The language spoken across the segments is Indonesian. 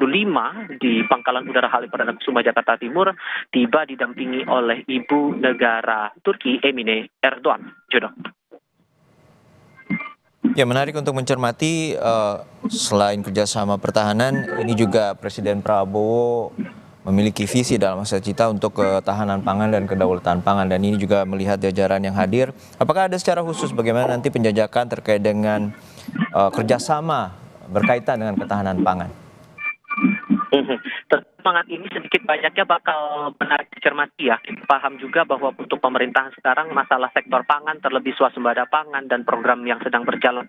ke-75 di Pangkalan Udara Halim Perdana Kusuma Jakarta Timur tiba didampingi oleh Ibu Negara Turki Emine Erdogan. Jodoh. Ya, menarik untuk mencermati selain kerjasama pertahanan, ini juga Presiden Prabowo memiliki visi dalam cita untuk ketahanan pangan dan kedaulatan pangan, dan ini juga melihat jajaran yang hadir. Apakah ada secara khusus bagaimana nanti penjajakan terkait dengan kerjasama berkaitan dengan ketahanan pangan? Semangat ini sedikit banyaknya bakal menarik dicermati ya. Kita paham juga bahwa untuk pemerintahan sekarang masalah sektor pangan, terlebih swasembada pangan dan program yang sedang berjalan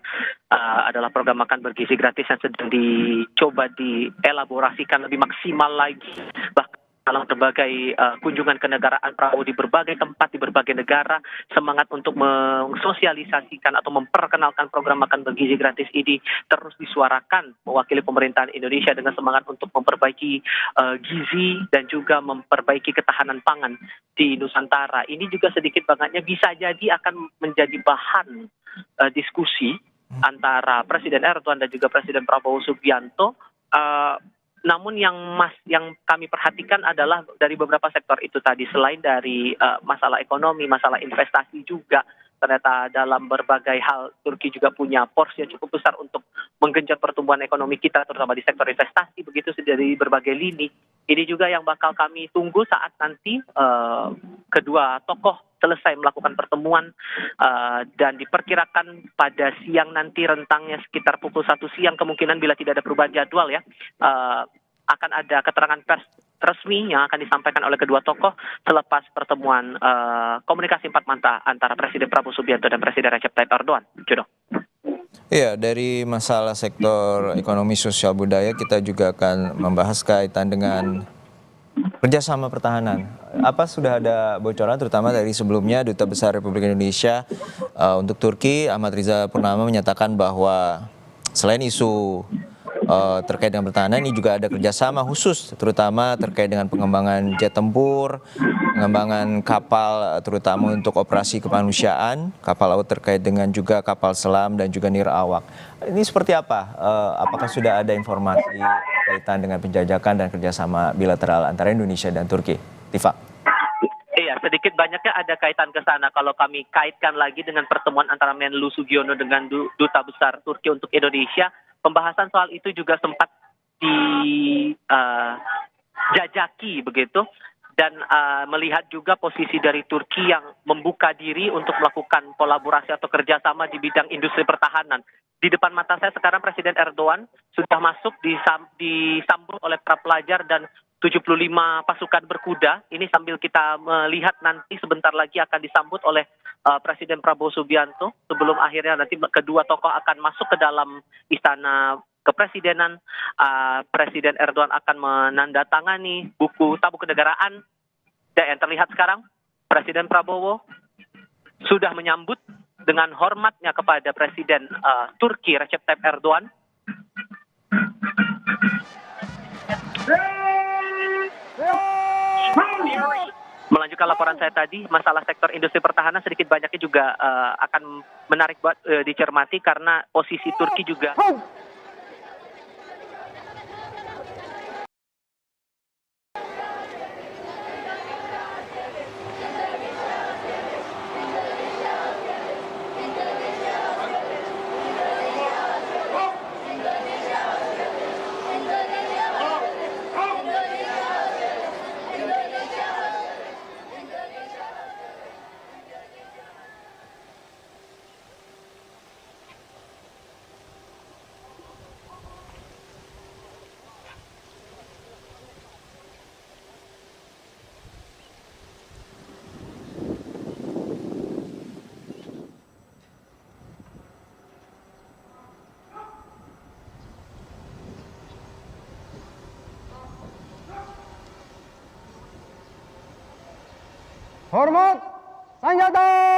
adalah program makan bergizi gratis yang sedang dicoba dielaborasikan lebih maksimal lagi. Bahkan dalam berbagai kunjungan kenegaraan Prabowo di berbagai tempat, di berbagai negara, semangat untuk mensosialisasikan atau memperkenalkan program makan bergizi gratis ini terus disuarakan mewakili pemerintahan Indonesia dengan semangat untuk memperbaiki gizi dan juga memperbaiki ketahanan pangan di Nusantara. Ini juga sedikit banyaknya bisa jadi akan menjadi bahan diskusi antara Presiden Erdogan dan juga Presiden Prabowo Subianto. Namun yang kami perhatikan adalah dari beberapa sektor itu tadi, selain dari masalah ekonomi, masalah investasi juga, ternyata dalam berbagai hal Turki juga punya porsi yang cukup besar untuk menggenjot pertumbuhan ekonomi kita, terutama di sektor investasi, begitu dari berbagai lini. Ini juga yang bakal kami tunggu saat nanti kedua tokoh selesai melakukan pertemuan dan diperkirakan pada siang nanti, rentangnya sekitar pukul 1 siang kemungkinan bila tidak ada perubahan jadwal ya, akan ada keterangan pers resmi yang akan disampaikan oleh kedua tokoh selepas pertemuan komunikasi empat mata antara Presiden Prabowo Subianto dan Presiden Recep Tayyip Erdogan. Jodoh. Iya, dari masalah sektor ekonomi sosial budaya kita juga akan membahas kaitan dengan kerjasama pertahanan. Apa sudah ada bocoran terutama dari sebelumnya Duta Besar Republik Indonesia untuk Turki Ahmad Riza Purnama menyatakan bahwa selain isu terkait dengan pertahanan, ini juga ada kerjasama khusus terutama terkait dengan pengembangan jet tempur, pengembangan kapal terutama untuk operasi kemanusiaan, kapal laut terkait dengan juga kapal selam dan juga nirawak. Ini seperti apa? Apakah sudah ada informasi kaitan dengan penjajakan dan kerjasama bilateral antara Indonesia dan Turki? Tifa. Iya, sedikit banyaknya ada kaitan ke sana. Kalau kami kaitkan lagi dengan pertemuan antara Menlu Sugiono dengan Duta Besar Turki untuk Indonesia, pembahasan soal itu juga sempat dijajaki begitu, dan melihat juga posisi dari Turki yang membuka diri untuk melakukan kolaborasi atau kerjasama di bidang industri pertahanan. Di depan mata saya sekarang Presiden Erdogan sudah masuk disambut oleh para pelajar dan 75 pasukan berkuda. Ini sambil kita melihat nanti sebentar lagi akan disambut oleh Presiden Prabowo Subianto sebelum akhirnya nanti kedua tokoh akan masuk ke dalam istana kepresidenan. Presiden Erdogan akan menandatangani buku tabu kenegaraan. Dan yang terlihat sekarang Presiden Prabowo sudah menyambut dengan hormatnya kepada Presiden Turki Recep Tayyip Erdogan. Melanjutkan laporan saya tadi, masalah sektor industri pertahanan sedikit banyaknya juga akan menarik buat dicermati karena posisi Turki juga Hormat senjata!